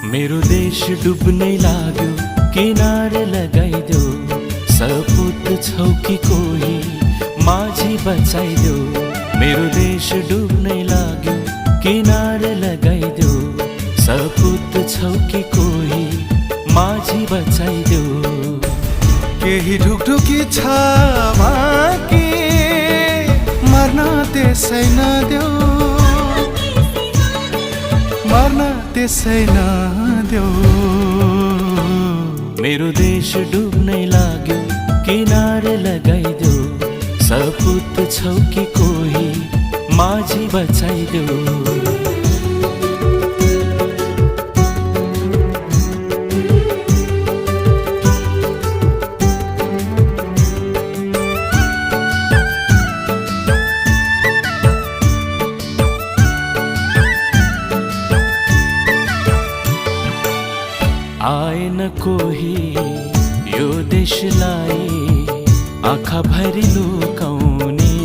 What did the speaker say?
मेरो देश डुब्नै लाग्यो, किनारे लगाइदेऊ। सपुत छौ कि कोही माझी बचाइदेऊ। मेरो देश डुब्नै लाग्यो, किनारे लगाइदेऊ। सपुत छौ कि कोही माझी बचाइदेऊ। केही ढुकढुकी छ बाँकी, मर्न त्यसै नदेऊ, मर्न त्यसै नदेऊ। मेरो देश डुब्नै लाग्यो, किनारे लगाइदेऊ। सपुत छौ कि कोही माझी बचाइदेऊ। आएन कोही यो देशलाई आँखा भरी लुकाउने,